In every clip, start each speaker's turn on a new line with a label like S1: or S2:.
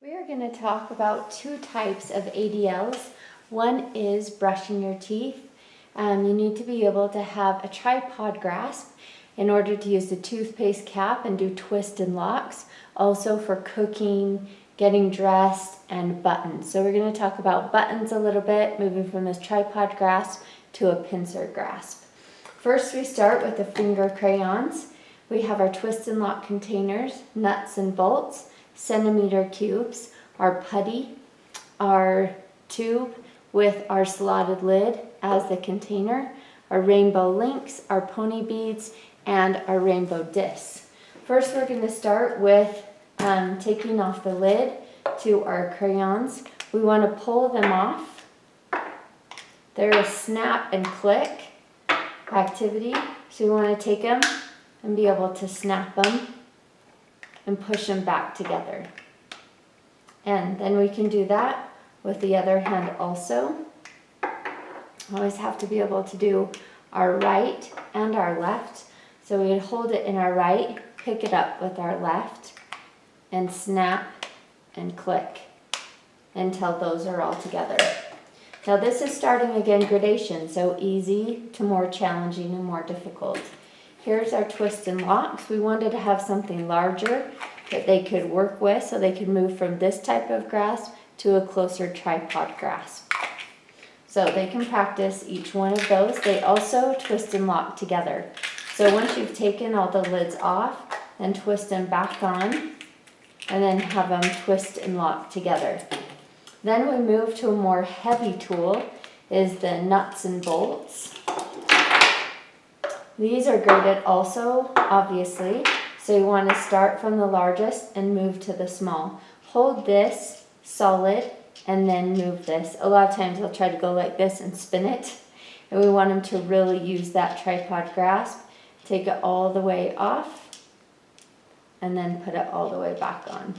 S1: We are going to talk about two types of ADLs. One is brushing your teeth. You need to be able to have a tripod grasp in order to use the toothpaste cap and do twist and locks. Also for cooking, getting dressed, and buttons. So we're going to talk about buttons a little bit, moving from this tripod grasp to a pincer grasp. First we start with the finger crayons. We have our twist and lock containers, nuts and bolts, centimeter cubes, our putty, our tube with our slotted lid as the container, our rainbow links, our pony beads, and our rainbow discs. First we're going to start with taking off the lid to our crayons. We want to pull them off. They're a snap and click activity, so we want to take them and be able to snap them and push them back together. And then we can do that with the other hand also. Always have to be able to do our right and our left. So we would hold it in our right, pick it up with our left, and snap and click until those are all together. Now this is starting again gradation, so easy to more challenging and more difficult. Here's our twist and locks. We wanted to have something larger that they could work with so they could move from this type of grasp to a closer tripod grasp. So they can practice each one of those. They also twist and lock together. So once you've taken all the lids off, then twist them back on and then have them twist and lock together. Then we move to a more heavy tool, is the nuts and bolts. These are graded also, obviously, so you want to start from the largest and move to the small. Hold this solid and then move this. A lot of times they'll try to go like this and spin it, and we want them to really use that tripod grasp. Take it all the way off and then put it all the way back on.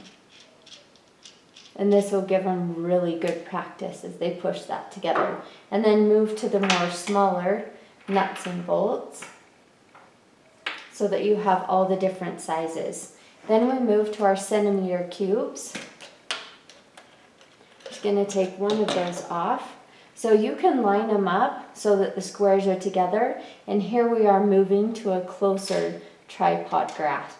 S1: And this will give them really good practice as they push that together. And then move to the more smaller nuts and bolts, so that you have all the different sizes. Then we move to our centimeter cubes. Just going to take one of those off. So you can line them up so that the squares are together, and here we are moving to a closer tripod grasp.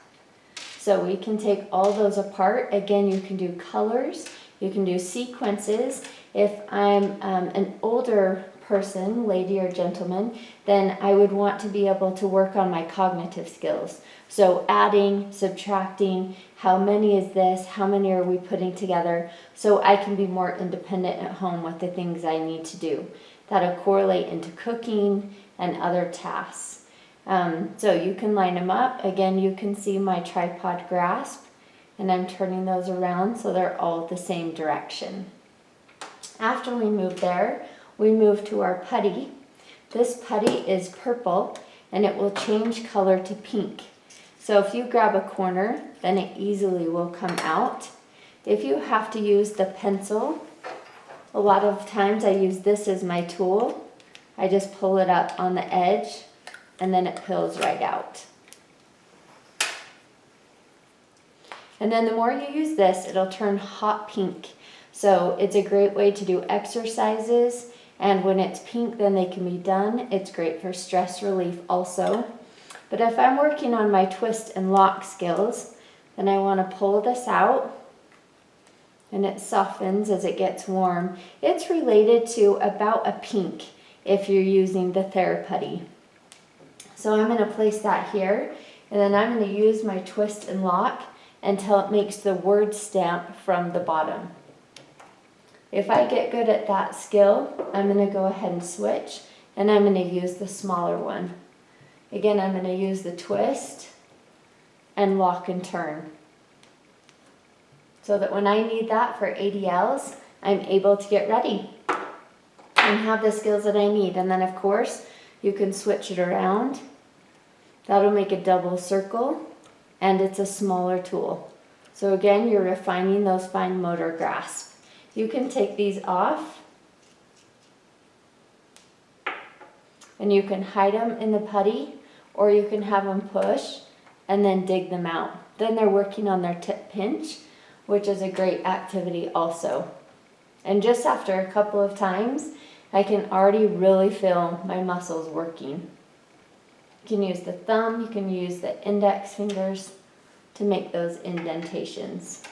S1: So we can take all those apart. Again, you can do colors, you can do sequences. If I'm an older person, lady or gentleman, then I would want to be able to work on my cognitive skills. So adding, subtracting, how many is this, how many are we putting together, so I can be more independent at home with the things I need to do. That'll correlate into cooking and other tasks. So you can line them up. Again, you can see my tripod grasp, and I'm turning those around so they're all the same direction. After we move there, we move to our putty. This putty is purple and it will change color to pink. So if you grab a corner, then it easily will come out. If you have to use the pencil, a lot of times I use this as my tool. I just pull it up on the edge and then it peels right out. And then the more you use this, it'll turn hot pink. So it's a great way to do exercises, and when it's pink, then they can be done. It's great for stress relief also. But if I'm working on my twist and lock skills, then I want to pull this out, and it softens as it gets warm. It's related to about a pink if you're using the Theraputty. So I'm going to place that here, and then I'm going to use my twist and lock until it makes the word stamp from the bottom. If I get good at that skill, I'm going to go ahead and switch, and I'm going to use the smaller one. Again, I'm going to use the twist and lock and turn, so that when I need that for ADLs, I'm able to get ready and have the skills that I need. And then of course, you can switch it around. That'll make a double circle, and it's a smaller tool. So again, you're refining those fine motor grasps. You can take these off, and you can hide them in the putty, or you can have them push and then dig them out. Then they're working on their tip pinch, which is a great activity also. And just after a couple of times, I can already really feel my muscles working. You can use the thumb, you can use the index fingers to make those indentations.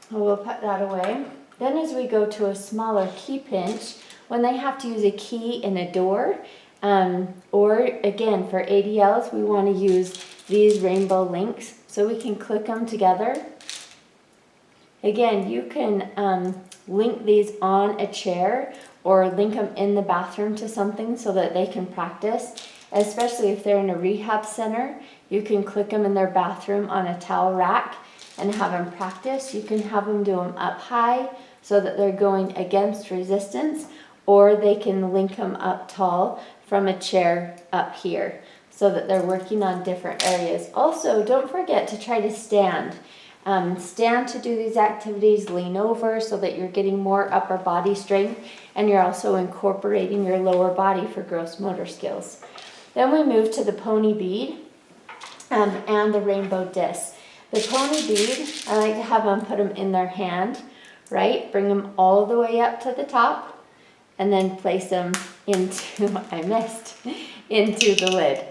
S1: We'll put that away. Then as we go to a smaller key pinch, when they have to use a key in a door, or again for ADLs, we want to use these rainbow links so we can click them together. Again, you can link these on a chair or link them in the bathroom to something so that they can practice, especially if they're in a rehab center. You can click them in their bathroom on a towel rack and have them practice. You can have them do them up high so that they're going against resistance, or they can link them up tall from a chair up here so that they're working on different areas. Also, don't forget to try to stand. Stand to do these activities, lean over so that you're getting more upper body strength, and you're also incorporating your lower body for gross motor skills. Then we move to the pony bead and the rainbow disc. The pony bead, I like to have them put them in their hand, right? Bring them all the way up to the top and then place them into, into the lid.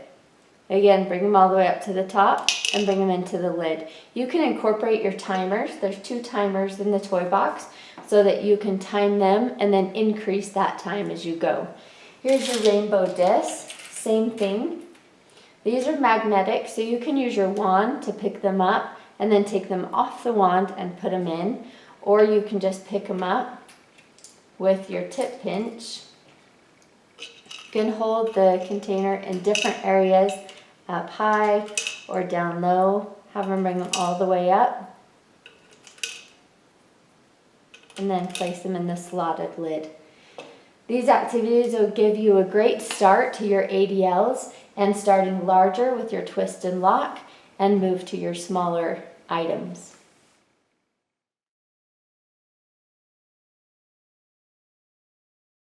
S1: Again, bring them all the way up to the top and bring them into the lid. You can incorporate your timers. There's 2 timers in the toy box so that you can time them and then increase that time as you go. Here's your rainbow disc, same thing. These are magnetic, so you can use your wand to pick them up and then take them off the wand and put them in, or you can just pick them up with your tip pinch. You can hold the container in different areas, up high or down low. Have them bring them all the way up and then place them in the slotted lid. These activities will give you a great start to your ADLs and starting larger with your twist and lock and move to your smaller items.